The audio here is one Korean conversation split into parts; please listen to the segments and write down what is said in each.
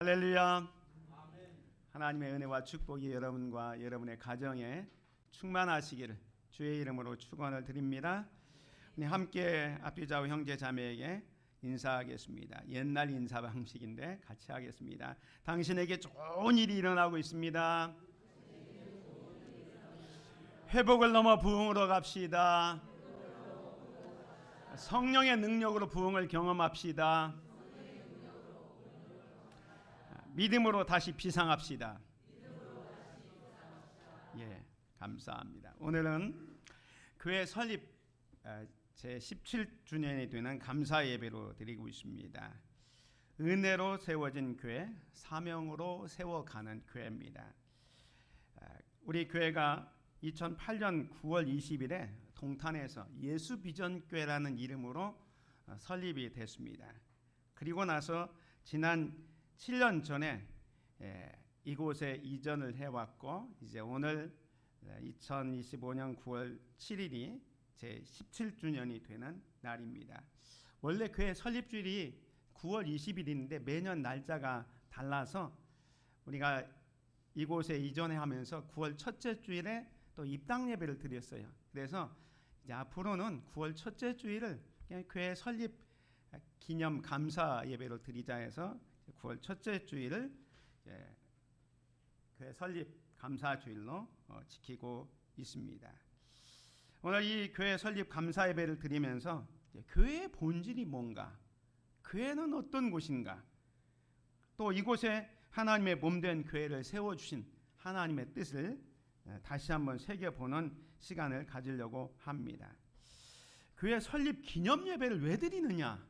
할렐루야. 하나님의 은혜와 축복이 여러분과 여러분의 가정에 충만하시기를 주의 이름으로 축원을 드립니다. 우리 함께 앞뒤좌우 형제 자매에게 인사하겠습니다. 옛날 인사 방식인데 같이 하겠습니다. 당신에게 좋은 일이 일어나고 있습니다. 회복을 넘어 부흥으로 갑시다. 성령의 능력으로 부흥을 경험합시다. 믿음으로 다시 비상합시다. 예, 감사합니다. 오늘은 교회 설립 제 17주년이 되는 감사 예배로 드리고 있습니다. 은혜로 세워진 교회, 사명으로 세워가는 교회입니다. 우리 교회가 2008년 9월 20일에 동탄에서 예수비전교회라는 이름으로 설립이 됐습니다. 그리고 나서 지난 7년 전에 이곳에 이전을 해왔고 이제 오늘 2025년 9월 7일이 제 17주년이 되는 날입니다. 원래 교회 설립주일이 9월 20일인데 매년 날짜가 달라서 우리가 이곳에 이전하면서 9월 첫째 주일에 또 입당 예배를 드렸어요. 그래서 이제 앞으로는 9월 첫째 주일을 그냥 교회 설립 기념 감사 예배로 드리자 해서 9월 첫째 주일을 교회 설립 감사 주일로 지키고 있습니다. 오늘 이 교회 설립 감사 예배를 드리면서 교회의 본질이 뭔가, 교회는 어떤 곳인가, 또 이곳에 하나님의 몸된 교회를 세워주신 하나님의 뜻을 다시 한번 새겨보는 시간을 가지려고 합니다. 교회 설립 기념 예배를 왜 드리느냐?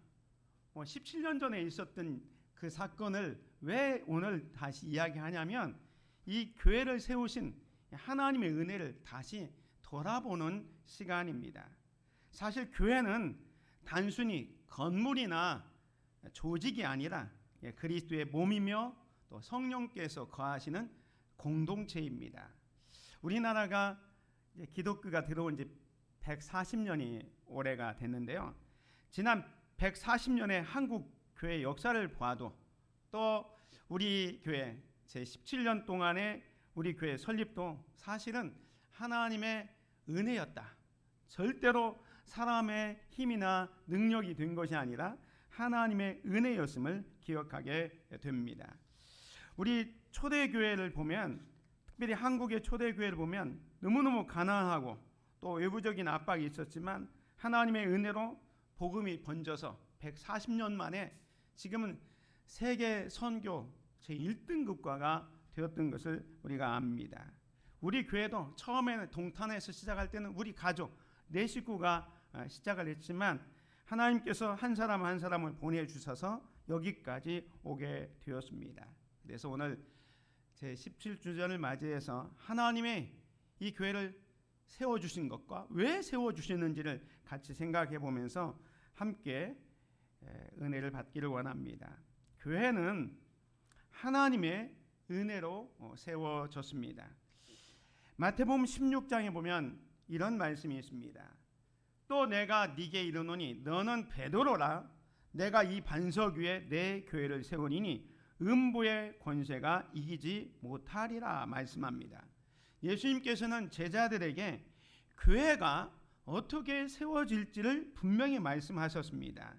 17년 전에 있었던 그 사건을 왜 오늘 다시 이야기하냐면 이 교회를 세우신 하나님의 은혜를 다시 돌아보는 시간입니다. 사실 교회는 단순히 건물이나 조직이 아니라 그리스도의 몸이며 또 성령께서 거하시는 공동체입니다. 우리나라가 기독교가 들어온 지 140년이 올해가 됐는데요. 지난 140년의 한국 교회 역사를 봐도 또 우리 교회 제 17년 동안의 우리 교회 설립도 사실은 하나님의 은혜였다. 절대로 사람의 힘이나 능력이 된 것이 아니라 하나님의 은혜였음을 기억하게 됩니다. 우리 초대교회를 보면, 특별히 한국의 초대교회를 보면 너무너무 가난하고 또 외부적인 압박이 있었지만 하나님의 은혜로 복음이 번져서 140년 만에 지금은 세계 선교 제1등급과가 되었던 것을 우리가 압니다. 우리 교회도 처음에는 동탄에서 시작할 때는 우리 가족, 내 식구가 시작을 했지만 하나님께서 한 사람 한 사람을 보내주셔서 여기까지 오게 되었습니다. 그래서 오늘 제 17주년을 맞이해서 하나님의 이 교회를 세워주신 것과 왜 세워주시는지를 같이 생각해 보면서 함께 은혜를 받기를 원합니다. 교회는 하나님의 은혜로 세워졌습니다. 마태복음 16장에 보면 이런 말씀이 있습니다. 또 내가 네게 이르노니 너는 베드로라. 내가 이 반석 위에 내 교회를 세우리니 음부의 권세가 이기지 못하리라 말씀합니다. 예수님께서는 제자들에게 교회가 어떻게 세워질지를 분명히 말씀하셨습니다.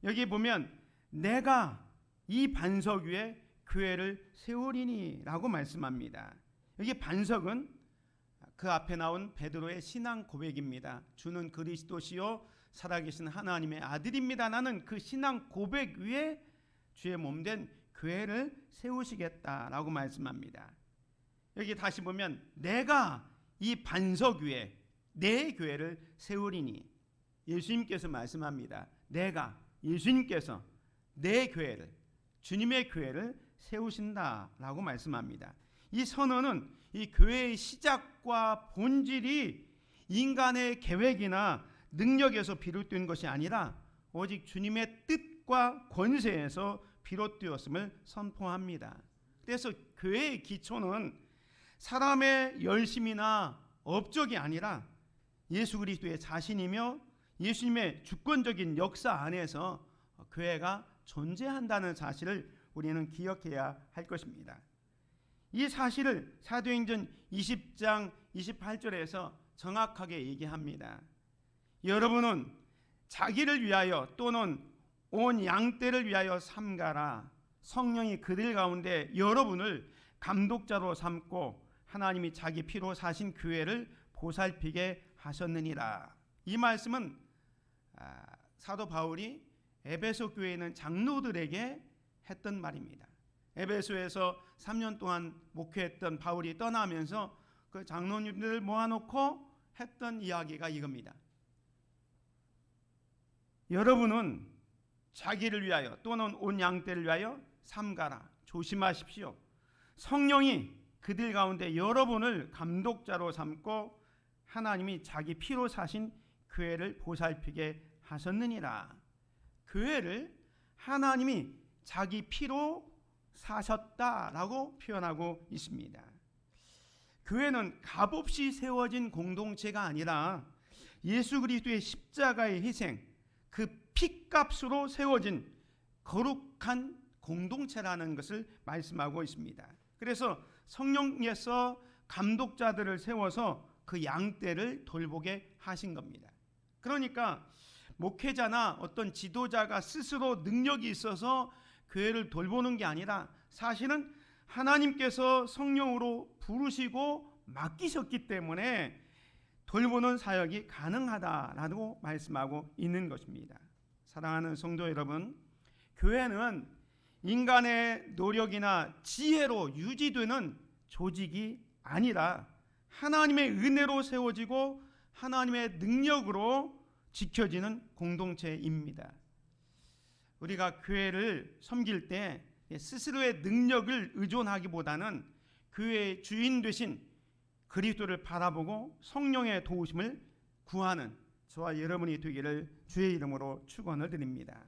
여기 보면 내가 이 반석 위에 교회를 세우리니 라고 말씀합니다. 여기 반석은 그 앞에 나온 베드로의 신앙 고백입니다. 주는 그리스도시요 살아계신 하나님의 아들입니다. 나는 그 신앙 고백 위에 주의 몸된 교회를 세우시겠다라고 말씀합니다. 여기 다시 보면 내가 이 반석 위에 내 교회를 세우리니, 예수님께서 말씀합니다. 내가, 예수님께서 내 교회를, 주님의 교회를 세우신다라고 말씀합니다. 이 선언은 이 교회의 시작과 본질이 인간의 계획이나 능력에서 비롯된 것이 아니라 오직 주님의 뜻과 권세에서 비롯되었음을 선포합니다. 그래서 교회의 기초는 사람의 열심이나 업적이 아니라 예수 그리스도의 자신이며 예수님의 주권적인 역사 안에서 교회가 존재한다는 사실을 우리는 기억해야 할 것입니다. 이 사실을 사도행전 20장 28절에서 정확하게 얘기합니다. 여러분은 자기를 위하여 또는 온 양떼를 위하여 삼가라. 성령이 그들 가운데 여러분을 감독자로 삼고 하나님이 자기 피로 사신 교회를 보살피게 하셨느니라. 이 말씀은 사도 바울이 에베소 교회에 있는 장로들에게 했던 말입니다. 에베소에서 3년 동안 목회했던 바울이 떠나면서 그 장로님들을 모아놓고 했던 이야기가 이겁니다. 여러분은 자기를 위하여 또는 온 양떼를 위하여 삼가라. 조심하십시오. 성령이 그들 가운데 여러분을 감독자로 삼고 하나님이 자기 피로 사신 교회를 보살피게 하셨느니라. 교회를 하나님이 자기 피로 사셨다라고 표현하고 있습니다. 교회는 값없이 세워진 공동체가 아니라 예수 그리스도의 십자가의 희생, 그 피값으로 세워진 거룩한 공동체라는 것을 말씀하고 있습니다. 그래서 성령께서 감독자들을 세워서 그 양떼를 돌보게 하신 겁니다. 그러니까 목회자나 어떤 지도자가 스스로 능력이 있어서 교회를 돌보는 게 아니라 사실은 하나님께서 성령으로 부르시고 맡기셨기 때문에 돌보는 사역이 가능하다라고 말씀하고 있는 것입니다. 사랑하는 성도 여러분, 교회는 인간의 노력이나 지혜로 유지되는 조직이 아니라 하나님의 은혜로 세워지고 하나님의 능력으로 지켜지는 공동체입니다. 우리가 교회를 섬길 때 스스로의 능력을 의존하기보다는 교회의 주인 되신 그리스도를 바라보고 성령의 도우심을 구하는 저와 여러분이 되기를 주의 이름으로 축원을 드립니다.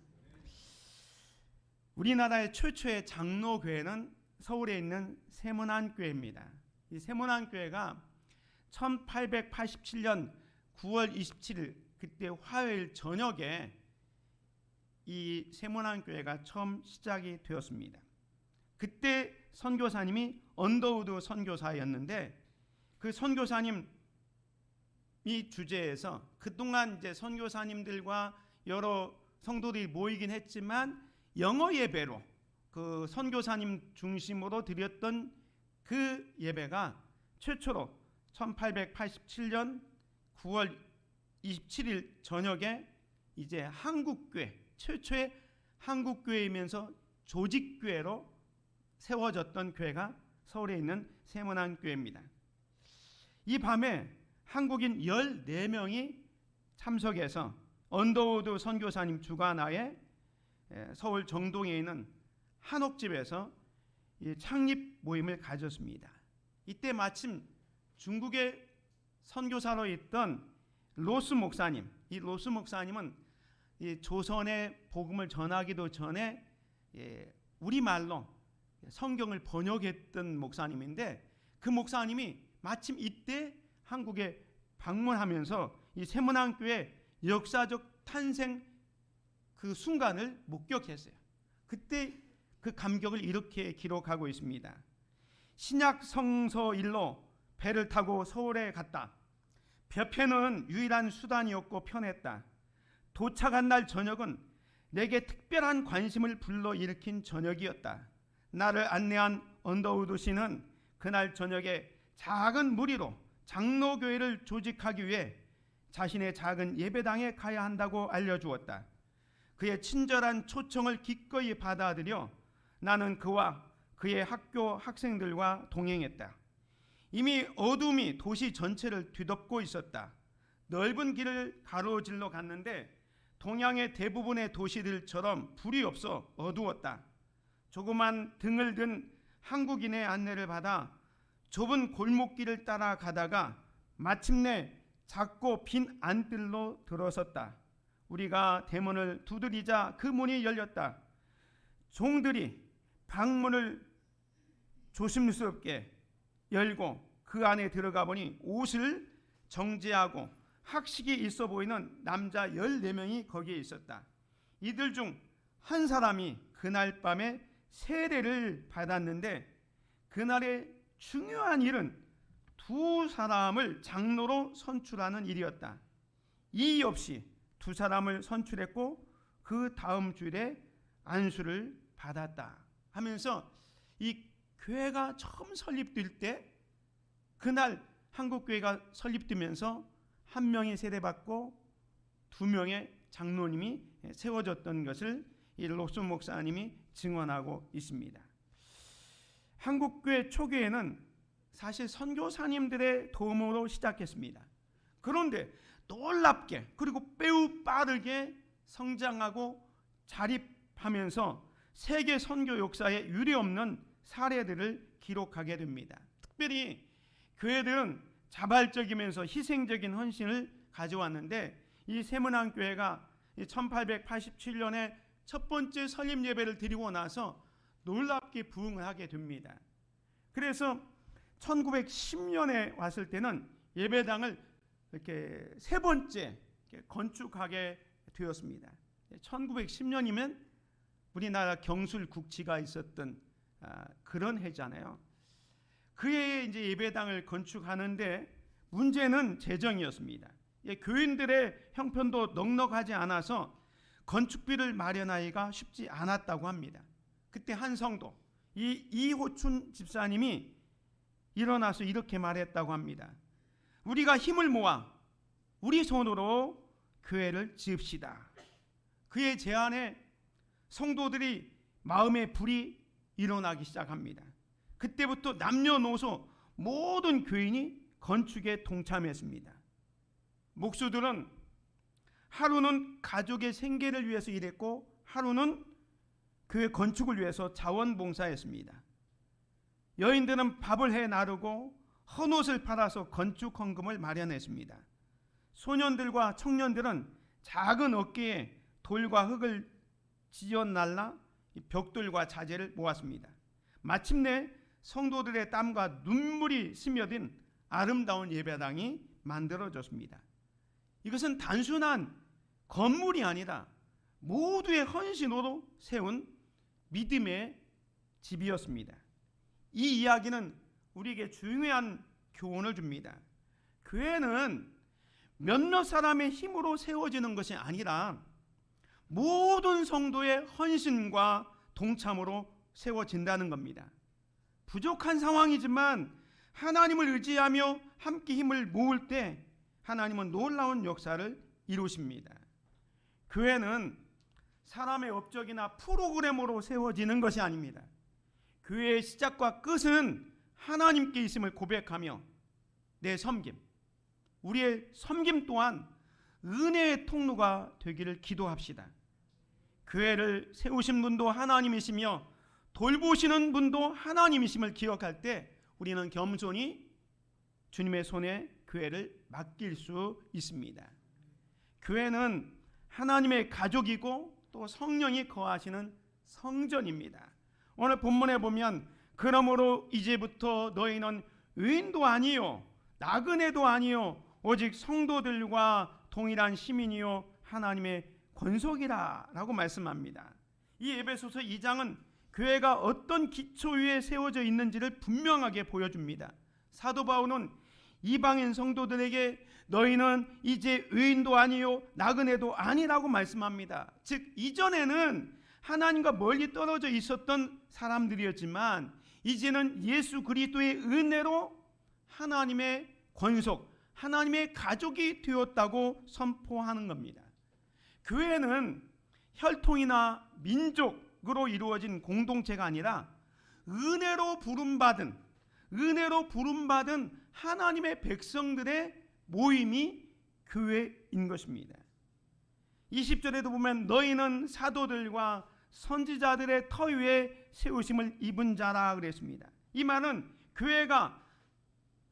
우리나라의 최초의 장로교회는 서울에 있는 세문안교회입니다. 이 세문안교회가 1887년 9월 27일 그때 화요일 저녁에 이 세문안교회가 처음 시작이 되었습니다. 그때 선교사님이 언더우드 선교사였는데 그 선교사님이 주재해서 그동안 이제 선교사님들과 여러 성도들이 모이긴 했지만 영어 예배로 그 선교사님 중심으로 드렸던 그 예배가 최초로 1887년 9월 27일 저녁에 이제 한국교회 최초의 한국교회이면서 조직교회로 세워졌던 교회가 서울에 있는 세문안교회입니다. 이 밤에 한국인 14명이 참석해서 언더우드 선교사님 주관하에 서울 정동에 있는 한옥집에서 창립 모임을 가졌습니다. 이때 마침 중국의 선교사로 있던 로스 목사님, 이 로스 목사님은 이 조선의 복음을 전하기도 전에 우리말로 성경을 번역했던 목사님인데 그 목사님이 마침 이때 한국에 방문하면서 이 세문안교회 역사적 탄생 그 순간을 목격했어요. 그때 그 감격을 이렇게 기록하고 있습니다. 신약 성서일로 배를 타고 서울에 갔다. 벼페는 유일한 수단이었고 편했다. 도착한 날 저녁은 내게 특별한 관심을 불러일으킨 저녁이었다. 나를 안내한 언더우드 씨는 그날 저녁에 작은 무리로 장로교회를 조직하기 위해 자신의 작은 예배당에 가야 한다고 알려주었다. 그의 친절한 초청을 기꺼이 받아들여 나는 그와 그의 학교 학생들과 동행했다. 이미 어둠이 도시 전체를 뒤덮고 있었다. 넓은 길을 가로질러 갔는데 동양의 대부분의 도시들처럼 불이 없어 어두웠다. 조그만 등을 든 한국인의 안내를 받아 좁은 골목길을 따라가다가 마침내 작고 빈 안뜰로 들어섰다. 우리가 대문을 두드리자 그 문이 열렸다. 종들이 방문을 조심스럽게 열고 그 안에 들어가 보니 옷을 정제하고 학식이 있어 보이는 남자 14명이 거기에 있었다. 이들 중 한 사람이 그날 밤에 세례를 받았는데 그날의 중요한 일은 두 사람을 장로로 선출하는 일이었다. 이의 없이 두 사람을 선출했고 그 다음 주일에 안수를 받았다 하면서 이 교회가 처음 설립될 때 그날 한국교회가 설립되면서 한 명이 세례받고 두 명의 장로님이 세워졌던 것을 이 롭슨 목사님이 증언하고 있습니다. 한국교회 초기에는 사실 선교사님들의 도움으로 시작했습니다. 그런데 놀랍게 그리고 매우 빠르게 성장하고 자립하면서 세계 선교 역사에 유례없는 사례들을 기록하게 됩니다. 특별히 교회들은 자발적이면서 희생적인 헌신을 가져왔는데 이 세문안교회가 1887년에 첫 번째 설립 예배를 드리고 나서 놀랍게 부흥을 하게 됩니다. 그래서 1910년에 왔을 때는 예배당을 이렇게 세 번째 건축하게 되었습니다. 1910년이면 우리나라 경술국치가 있었던 그런 해잖아요. 그 해에 이제 예배당을 건축하는데 문제는 재정이었습니다. 교인들의 형편도 넉넉하지 않아서 건축비를 마련하기가 쉽지 않았다고 합니다. 그때 한 성도 이호춘 집사님이 일어나서 이렇게 말했다고 합니다. 우리가 힘을 모아 우리 손으로 교회를 지읍시다. 그의 제안에 성도들이 마음의 불이 일어나기 시작합니다. 그때부터 남녀노소 모든 교인이 건축에 동참했습니다. 목수들은 하루는 가족의 생계를 위해서 일했고 하루는 교회 건축을 위해서 자원봉사했습니다. 여인들은 밥을 해 나르고 헌옷을 팔아서 건축 헌금을 마련했습니다. 소년들과 청년들은 작은 어깨에 돌과 흙을 지어 날라 벽돌과 자재를 모았습니다. 마침내 성도들의 땀과 눈물이 스며든 아름다운 예배당이 만들어졌습니다. 이것은 단순한 건물이 아니라 모두의 헌신으로 세운 믿음의 집이었습니다. 이 이야기는 우리에게 중요한 교훈을 줍니다. 교회는 몇몇 사람의 힘으로 세워지는 것이 아니라 모든 성도의 헌신과 동참으로 세워진다는 겁니다. 부족한 상황이지만 하나님을 의지하며 함께 힘을 모을 때 하나님은 놀라운 역사를 이루십니다. 교회는 사람의 업적이나 프로그램으로 세워지는 것이 아닙니다. 교회의 시작과 끝은 하나님께 있음을 고백하며 내 섬김, 우리의 섬김 또한 은혜의 통로가 되기를 기도합시다. 교회를 세우신 분도 하나님이시며 돌보시는 분도 하나님이심을 기억할 때 우리는 겸손히 주님의 손에 교회를 맡길 수 있습니다. 교회는 하나님의 가족이고 또 성령이 거하시는 성전입니다. 오늘 본문에 보면 그러므로 이제부터 너희는 의인도 아니요 나그네도 아니요 오직 성도들과 동일한 시민이요 하나님의 권속이라 라고 말씀합니다. 이 에베소서 2장은 교회가 어떤 기초 위에 세워져 있는지를 분명하게 보여줍니다. 사도 바울은 이방인 성도들에게 너희는 이제 의인도 아니요 나그네도 아니라고 말씀합니다. 즉 이전에는 하나님과 멀리 떨어져 있었던 사람들이었지만 이제는 예수 그리스도의 은혜로 하나님의 권속, 하나님의 가족이 되었다고 선포하는 겁니다. 교회는 혈통이나 민족으로 이루어진 공동체가 아니라 은혜로 부름받은 하나님의 백성들의 모임이 교회인 것입니다. 20절에도 보면 너희는 사도들과 선지자들의 터 위에 세우심을 입은 자라 그랬습니다. 이 말은 교회가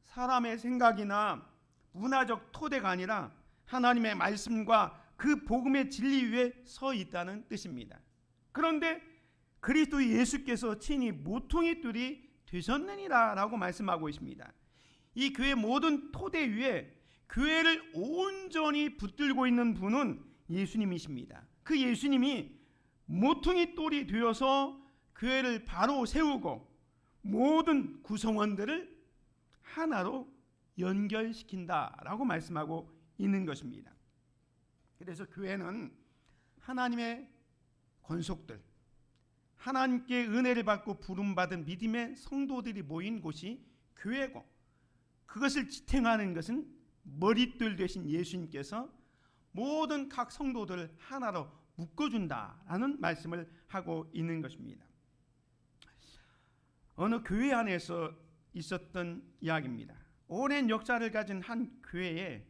사람의 생각이나 문화적 토대가 아니라 하나님의 말씀과 그 복음의 진리 위에 서 있다는 뜻입니다. 그런데 그리스도 예수께서 친히 모퉁이 뜰이 되셨느니라 라고 말씀하고 있습니다. 이 교회 모든 토대 위에 교회를 온전히 붙들고 있는 분은 예수님이십니다. 그 예수님이 모퉁이 돌이 되어서 교회를 바로 세우고 모든 구성원들을 하나로 연결시킨다라고 말씀하고 있는 것입니다. 그래서 교회는 하나님의 권속들, 하나님께 은혜를 받고 부름받은 믿음의 성도들이 모인 곳이 교회고, 그것을 지탱하는 것은 머릿돌 되신 예수님께서 모든 각 성도들을 하나로 묶어준다라는 말씀을 하고 있는 것입니다. 어느 교회 안에서 있었던 이야기입니다. 오랜 역사를 가진 한 교회에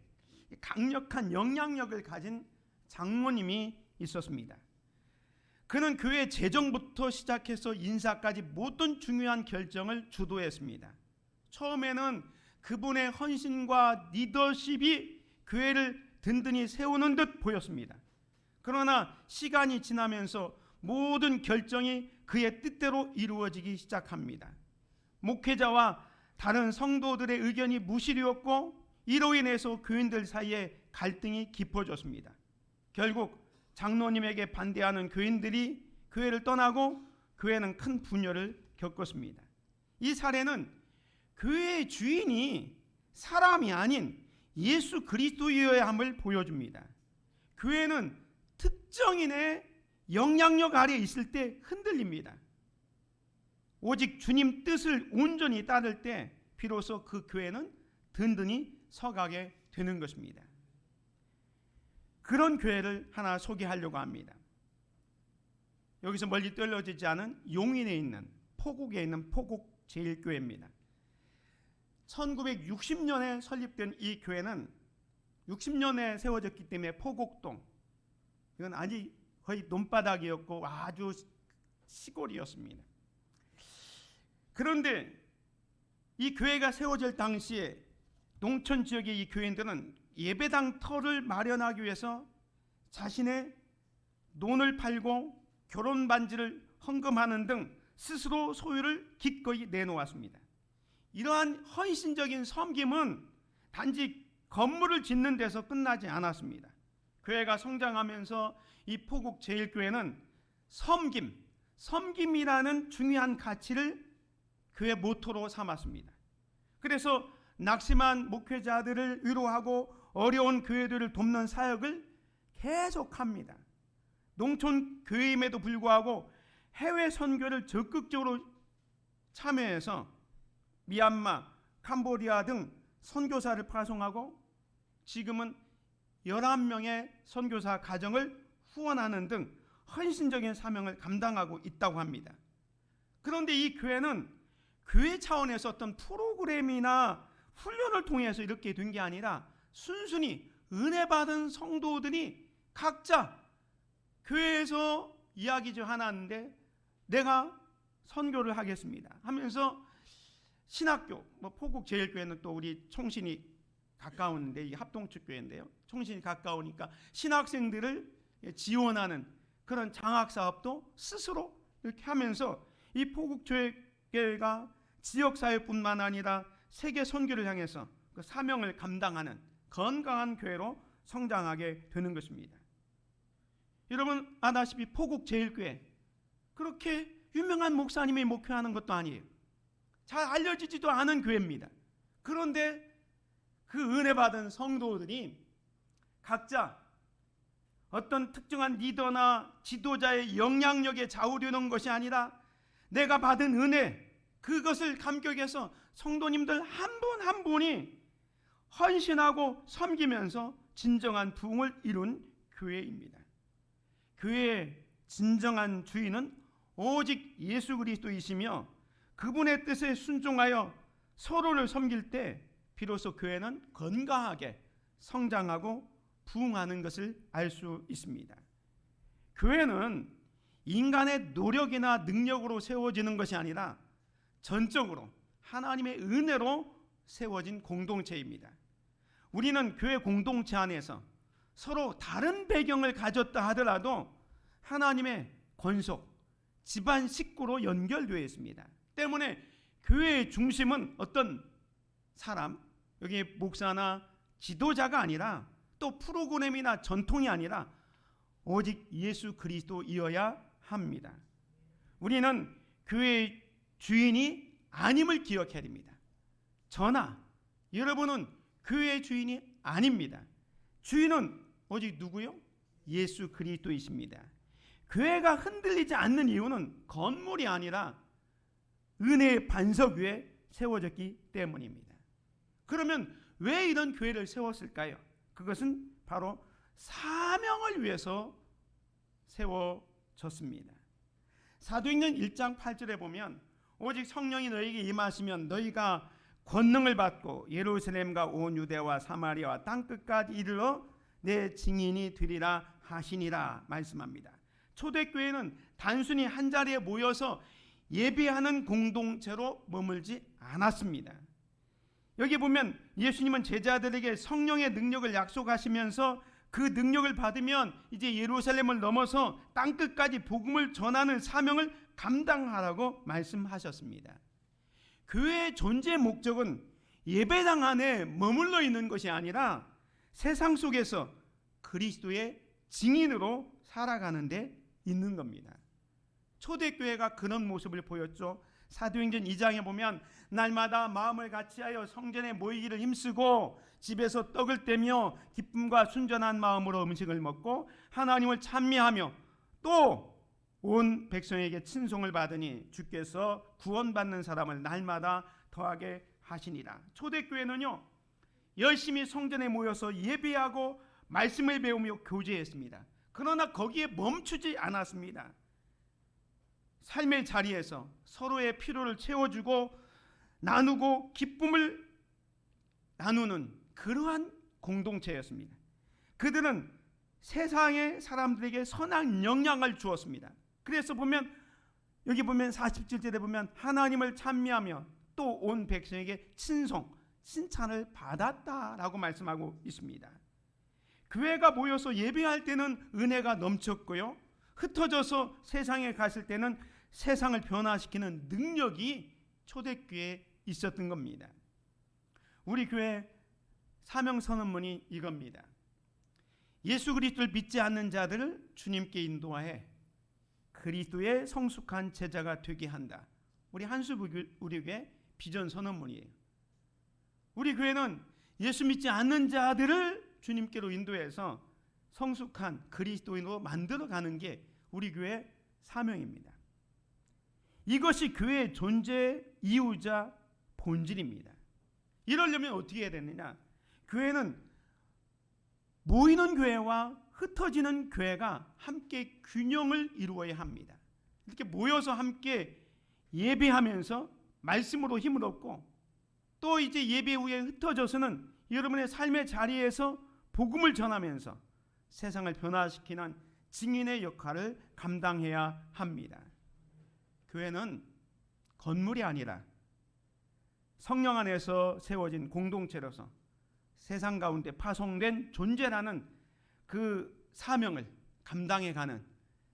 강력한 영향력을 가진 장로님이 있었습니다. 그는 교회 재정부터 시작해서 인사까지 모든 중요한 결정을 주도했습니다. 처음에는 그분의 헌신과 리더십이 교회를 든든히 세우는 듯 보였습니다. 그러나 시간이 지나면서 모든 결정이 그의 뜻대로 이루어지기 시작합니다. 목회자와 다른 성도들의 의견이 무시되었고, 이로 인해서 교인들 사이에 갈등이 깊어졌습니다. 결국 장로님에게 반대하는 교인들이 교회를 떠나고 교회는 큰 분열을 겪었습니다. 이 사례는 교회의 주인이 사람이 아닌 예수 그리스도여야 함을 보여줍니다. 교회는 특정인의 영향력 아래에 있을 때 흔들립니다. 오직 주님 뜻을 온전히 따를 때 비로소 그 교회는 든든히 서가게 되는 것입니다. 그런 교회를 하나 소개하려고 합니다. 여기서 멀리 떨어지지 않은 용인에 있는 포국에 있는 포국제일교회입니다. 1960년에 설립된 이 교회는 60년에 세워졌기 때문에 포곡동, 이건 아직 거의 논바닥이었고 아주 시골이었습니다. 그런데 이 교회가 세워질 당시에 농촌 지역의 이 교인들은 예배당 터를 마련하기 위해서 자신의 논을 팔고 결혼 반지를 헌금하는 등 스스로 소유를 기꺼이 내놓았습니다. 이러한 헌신적인 섬김은 단지 건물을 짓는 데서 끝나지 않았습니다. 교회가 성장하면서 이 포국제일교회는 섬김이라는 중요한 가치를 교회 모토로 삼았습니다. 그래서 낙심한 목회자들을 위로하고 어려운 교회들을 돕는 사역을 계속합니다. 농촌 교회임에도 불구하고 해외 선교를 적극적으로 참여해서 미얀마, 캄보디아 등 선교사를 파송하고 지금은 11명의 선교사 가정을 후원하는 등 헌신적인 사명을 감당하고 있다고 합니다. 그런데 이 교회는 교회 차원에서 어떤 프로그램이나 훈련을 통해서 이렇게 된 게 아니라 순순히 은혜 받은 성도들이 각자 교회에서 이야기 중 하나인데 내가 선교를 하겠습니다 하면서 신학교, 포국제일교회는 또 우리 총신이 가까운데 이 합동축교회인데요. 총신이 가까우니까 신학생들을 지원하는 그런 장학사업도 스스로 이렇게 하면서 이 포국교회가 지역사회뿐만 아니라 세계 선교를 향해서 그 사명을 감당하는 건강한 교회로 성장하게 되는 것입니다. 여러분 아다시피 포국제일교회 그렇게 유명한 목사님이 목회하는 것도 아니에요. 잘 알려지지도 않은 교회입니다. 그런데 그 은혜 받은 성도들이 각자 어떤 특정한 리더나 지도자의 영향력에 좌우되는 것이 아니라 내가 받은 은혜, 그것을 감격해서 성도님들 한 분 한 분이 헌신하고 섬기면서 진정한 부흥을 이룬 교회입니다. 교회의 진정한 주인은 오직 예수 그리스도이시며 그분의 뜻에 순종하여 서로를 섬길 때 비로소 교회는 건강하게 성장하고 부흥하는 것을 알 수 있습니다. 교회는 인간의 노력이나 능력으로 세워지는 것이 아니라 전적으로 하나님의 은혜로 세워진 공동체입니다. 우리는 교회 공동체 안에서 서로 다른 배경을 가졌다 하더라도 하나님의 권속, 집안 식구로 연결되어 있습니다. 때문에 교회의 중심은 어떤 사람, 여기 목사나 지도자가 아니라 또 프로그램이나 전통이 아니라 오직 예수 그리스도이어야 합니다. 우리는 교회의 주인이 아님을 기억해야 됩니다. 저나 여러분은 교회의 주인이 아닙니다. 주인은 오직 누구요? 예수 그리스도이십니다. 교회가 흔들리지 않는 이유는 건물이 아니라 은혜의 반석 위에 세워졌기 때문입니다. 그러면 왜 이런 교회를 세웠을까요? 그것은 바로 사명을 위해서 세워졌습니다. 사도행전 1장 8절에 보면 오직 성령이 너희에게 임하시면 너희가 권능을 받고 예루살렘과 온 유대와 사마리아와 땅끝까지 이르러 내 증인이 되리라 하시니라 말씀합니다. 초대교회는 단순히 한 자리에 모여서 예배하는 공동체로 머물지 않았습니다. 여기 보면 예수님은 제자들에게 성령의 능력을 약속하시면서 그 능력을 받으면 이제 예루살렘을 넘어서 땅끝까지 복음을 전하는 사명을 감당하라고 말씀하셨습니다. 교회의 존재 목적은 예배당 안에 머물러 있는 것이 아니라 세상 속에서 그리스도의 증인으로 살아가는 데 있는 겁니다. 초대교회가 그런 모습을 보였죠. 사도행전 2장에 보면 날마다 마음을 같이하여 성전에 모이기를 힘쓰고 집에서 떡을 떼며 기쁨과 순전한 마음으로 음식을 먹고 하나님을 찬미하며 또 온 백성에게 친송을 받으니 주께서 구원받는 사람을 날마다 더하게 하시니라. 초대교회는요 열심히 성전에 모여서 예배하고 말씀을 배우며 교제했습니다. 그러나 거기에 멈추지 않았습니다. 삶의 자리에서 서로의 필요를 채워주고 나누고 기쁨을 나누는 그러한 공동체였습니다. 그들은 세상의 사람들에게 선한 영향을 주었습니다. 그래서 보면 여기 보면 47절에 보면 하나님을 찬미하며 또 온 백성에게 칭찬을 받았다라고 말씀하고 있습니다. 교회가 모여서 예배할 때는 은혜가 넘쳤고요, 흩어져서 세상에 갔을 때는 세상을 변화시키는 능력이 초대교회에 있었던 겁니다. 우리 교회 사명 선언문이 이겁니다. 예수 그리스도를 믿지 않는 자들을 주님께 인도하여 그리스도의 성숙한 제자가 되게 한다. 우리 한수부교회 비전 선언문이에요. 우리 교회는 예수 믿지 않는 자들을 주님께로 인도해서 성숙한 그리스도인으로 만들어가는 게 우리 교회의 사명입니다. 이것이 교회의 존재 이유자 본질입니다. 이러려면 어떻게 해야 되느냐? 교회는 모이는 교회와 흩어지는 교회가 함께 균형을 이루어야 합니다. 이렇게 모여서 함께 예배하면서 말씀으로 힘을 얻고 또 이제 예배 후에 흩어져서는 여러분의 삶의 자리에서 복음을 전하면서 세상을 변화시키는 증인의 역할을 감당해야 합니다. 교회는 건물이 아니라 성령 안에서 세워진 공동체로서 세상 가운데 파송된 존재라는 그 사명을 감당해가는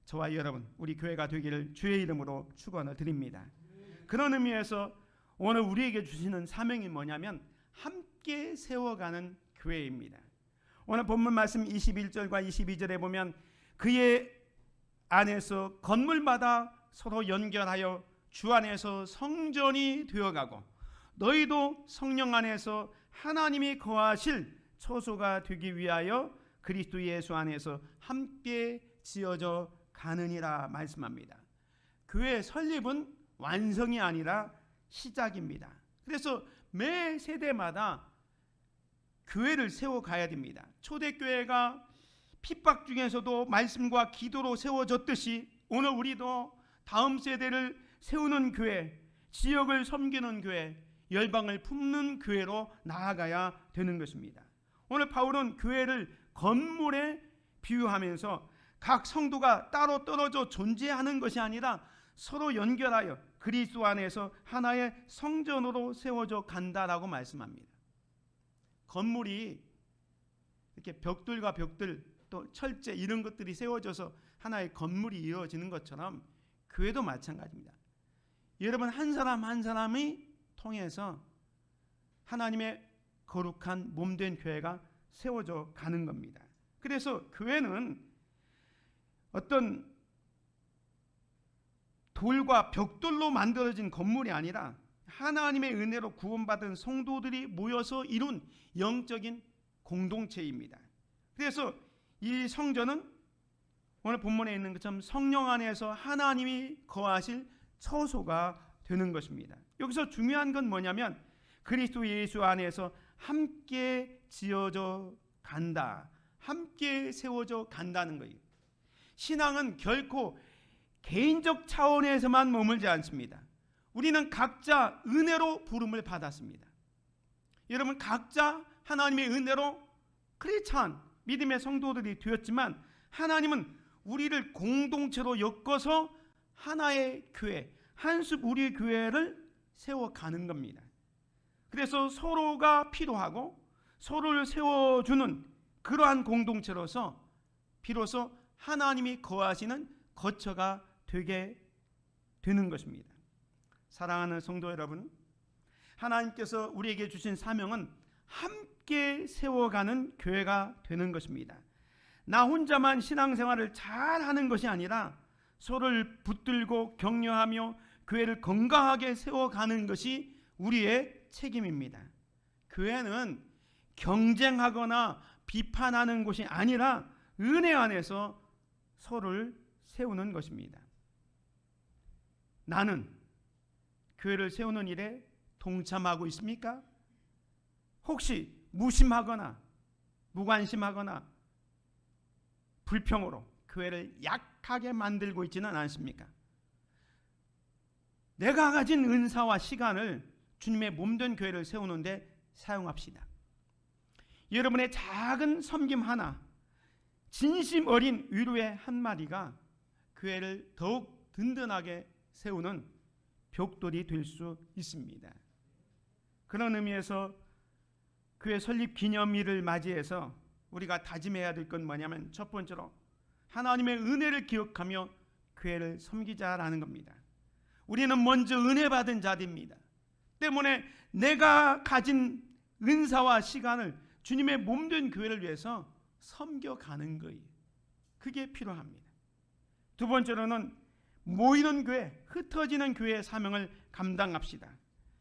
저와 여러분 우리 교회가 되기를 주의 이름으로 축원을 드립니다. 그런 의미에서 오늘 우리에게 주시는 사명이 뭐냐면 함께 세워가는 교회입니다. 오늘 본문 말씀 21절과 22절에 보면 그의 안에서 건물마다 서로 연결하여 주 안에서 성전이 되어가고 너희도 성령 안에서 하나님이 거하실 처소가 되기 위하여 그리스도 예수 안에서 함께 지어져 가느니라 말씀합니다. 교회 설립은 완성이 아니라 시작입니다. 그래서 매 세대마다 교회를 세워가야 됩니다. 초대교회가 핍박 중에서도 말씀과 기도로 세워졌듯이 오늘 우리도 다음 세대를 세우는 교회, 지역을 섬기는 교회, 열방을 품는 교회로 나아가야 되는 것입니다. 오늘 바울은 교회를 건물에 비유하면서 각 성도가 따로 떨어져 존재하는 것이 아니라 서로 연결하여 그리스도 안에서 하나의 성전으로 세워져 간다라고 말씀합니다. 건물이 이렇게 벽들과 벽들 또 철제 이런 것들이 세워져서 하나의 건물이 이루어지는 것처럼 교회도 마찬가지입니다. 여러분 한 사람 한 사람이 통해서 하나님의 거룩한 몸된 교회가 세워져 가는 겁니다. 그래서 교회는 어떤 돌과 벽돌로 만들어진 건물이 아니라 하나님의 은혜로 구원받은 성도들이 모여서 이룬 영적인 공동체입니다. 그래서 이 성전은 오늘 본문에 있는 것처럼 성령 안에서 하나님이 거하실 처소가 되는 것입니다. 여기서 중요한 건 뭐냐면 그리스도 예수 안에서 함께 지어져 간다, 함께 세워져 간다는 거예요. 신앙은 결코 개인적 차원에서만 머물지 않습니다. 우리는 각자 은혜로 부름을 받았습니다. 여러분, 각자 하나님의 은혜로 크리스찬 믿음의 성도들이 되었지만 하나님은 우리를 공동체로 엮어서 하나의 교회, 한숲 우리 교회를 세워가는 겁니다. 그래서 서로가 필요하고 서로를 세워주는 그러한 공동체로서 비로소 하나님이 거하시는 거처가 되게 되는 것입니다. 사랑하는 성도 여러분, 하나님께서 우리에게 주신 사명은 함께 세워가는 교회가 되는 것입니다. 나 혼자만 신앙생활을 잘하는 것이 아니라 서로를 붙들고 격려하며 교회를 건강하게 세워가는 것이 우리의 책임입니다. 교회는 경쟁하거나 비판하는 곳이 아니라 은혜 안에서 서로를 세우는 것입니다. 나는 교회를 세우는 일에 동참하고 있습니까? 혹시 무심하거나 무관심하거나 불평으로 교회를 약하게 만들고 있지는 않습니까? 내가 가진 은사와 시간을 주님의 몸된 교회를 세우는데 사용합시다. 여러분의 작은 섬김 하나, 진심 어린 위로의 한마디가 교회를 더욱 든든하게 세우는 벽돌이 될 수 있습니다. 그런 의미에서 교회 설립 기념일을 맞이해서 우리가 다짐해야 될 건 뭐냐면 첫 번째로 하나님의 은혜를 기억하며 교회를 섬기자라는 겁니다. 우리는 먼저 은혜 받은 자들입니다. 때문에 내가 가진 은사와 시간을 주님의 몸된 교회를 위해서 섬겨가는 거예요. 그게 필요합니다. 두 번째로는 모이는 교회, 흩어지는 교회의 사명을 감당합시다.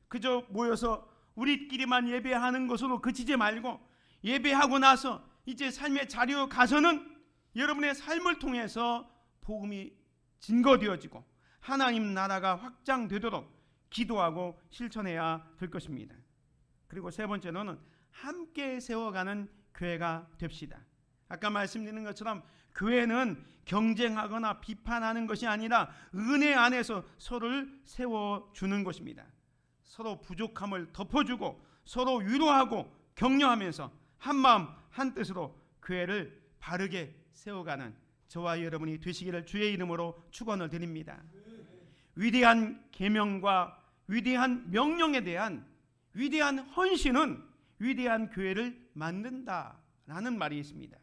그저 모여서 우리끼리만 예배하는 것으로 그치지 말고 예배하고 나서 이제 삶의 자리로 가서는 여러분의 삶을 통해서 복음이 증거되어지고 하나님 나라가 확장되도록 기도하고 실천해야 될 것입니다. 그리고 세 번째로는 함께 세워가는 교회가 됩시다. 아까 말씀드린 것처럼 교회는 경쟁하거나 비판하는 것이 아니라 은혜 안에서 서로를 세워주는 것입니다. 서로 부족함을 덮어주고 서로 위로하고 격려하면서 한마음 한뜻으로 교회를 바르게 세워가는 저와 여러분이 되시기를 주의 이름으로 축원을 드립니다. 위대한 계명과 위대한 명령에 대한 위대한 헌신은 위대한 교회를 만든다라는 말이 있습니다.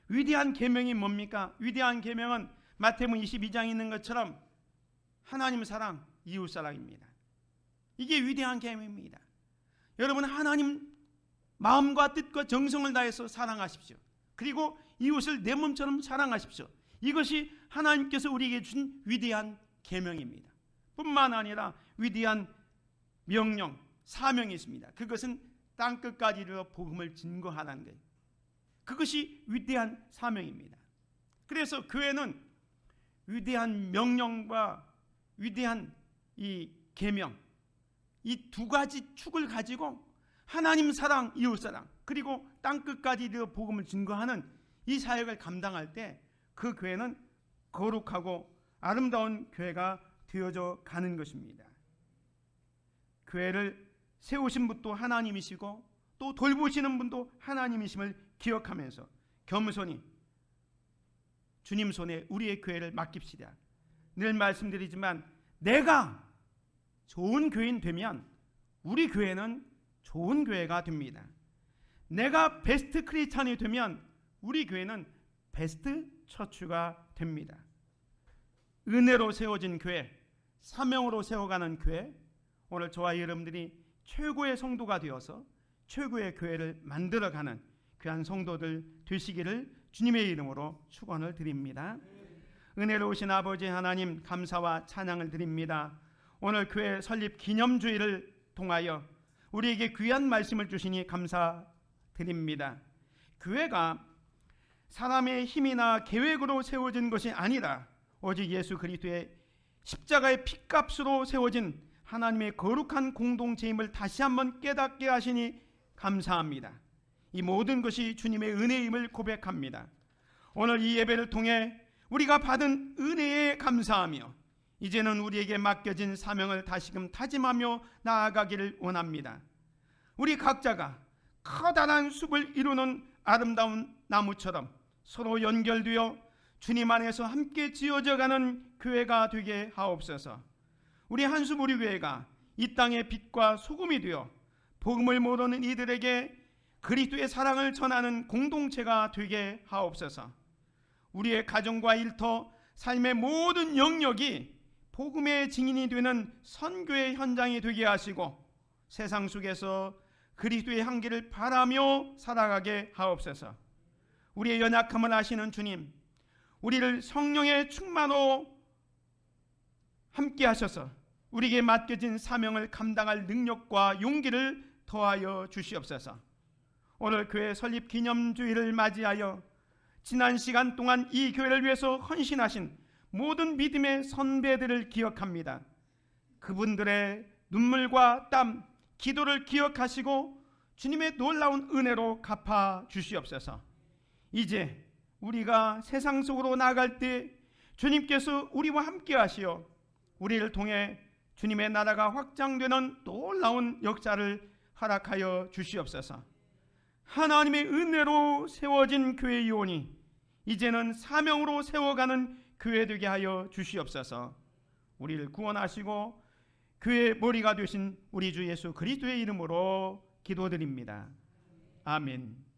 위대한 계명이 뭡니까? 위대한 계명은 마태복음 22장에 있는 것처럼 하나님 사랑, 이웃 사랑입니다. 이게 위대한 계명입니다. 여러분, 하나님 마음과 뜻과 정성을 다해서 사랑하십시오. 그리고 이웃을 내 몸처럼 사랑하십시오. 이것이 하나님께서 우리에게 준 위대한 계명입니다. 뿐만 아니라 위대한 명령, 사명이 있습니다. 그것은 땅끝까지 이르러 복음을 증거하라는 거예요. 그것이 위대한 사명입니다. 그래서 교회는 위대한 명령과 위대한 이 계명, 이 두 가지 축을 가지고 하나님 사랑, 이웃 사랑, 그리고 땅끝까지 이르러 복음을 증거하는 이 사역을 감당할 때 그 교회는 거룩하고 아름다운 교회가 되어져 가는 것입니다. 교회를 세우신 분도 하나님이시고 또 돌보시는 분도 하나님이심을 기억하면서 겸손히 주님 손에 우리의 교회를 맡깁시다. 늘 말씀드리지만 내가 좋은 교인 되면 우리 교회는 좋은 교회가 됩니다. 내가 베스트 크리스찬이 되면 우리 교회는 베스트 처추가 됩니다. 은혜로 세워진 교회, 사명으로 세워가는 교회, 오늘 저와 여러분들이 최고의 성도가 되어서 최고의 교회를 만들어가는 귀한 성도들 되시기를 주님의 이름으로 축원을 드립니다. 은혜로우신 아버지 하나님, 감사와 찬양을 드립니다. 오늘 교회 설립 기념주일을 통하여 우리에게 귀한 말씀을 주시니 감사드립니다. 교회가 사람의 힘이나 계획으로 세워진 것이 아니라 오직 예수 그리스도의 십자가의 피값으로 세워진 하나님의 거룩한 공동체임을 다시 한번 깨닫게 하시니 감사합니다. 이 모든 것이 주님의 은혜임을 고백합니다. 오늘 이 예배를 통해 우리가 받은 은혜에 감사하며 이제는 우리에게 맡겨진 사명을 다시금 다짐하며 나아가기를 원합니다. 우리 각자가 커다란 숲을 이루는 아름다운 나무처럼 서로 연결되어 주님 안에서 함께 지어져가는 교회가 되게 하옵소서. 우리 한수무리교회가 이 땅의 빛과 소금이 되어 복음을 모르는 이들에게 그리스도의 사랑을 전하는 공동체가 되게 하옵소서. 우리의 가정과 일터, 삶의 모든 영역이 복음의 증인이 되는 선교의 현장이 되게 하시고 세상 속에서 그리스도의 향기를 바라며 살아가게 하옵소서. 우리의 연약함을 아시는 주님, 우리를 성령의 충만으로 함께 하셔서 우리에게 맡겨진 사명을 감당할 능력과 용기를 더하여 주시옵소서. 오늘 교회 설립 기념주일을 맞이하여 지난 시간 동안 이 교회를 위해서 헌신하신 모든 믿음의 선배들을 기억합니다. 그분들의 눈물과 땀, 기도를 기억하시고 주님의 놀라운 은혜로 갚아 주시옵소서. 이제 우리가 세상 속으로 나아갈 때 주님께서 우리와 함께 하시어 우리를 통해 주님의 나라가 확장되는 놀라운 역사를 허락하여 주시옵소서. 하나님의 은혜로 세워진 교회이오니 이제는 사명으로 세워가는 교회 되게 하여 주시옵소서. 우리를 구원하시고 교회의 머리가 되신 우리 주 예수 그리스도의 이름으로 기도드립니다. 아멘.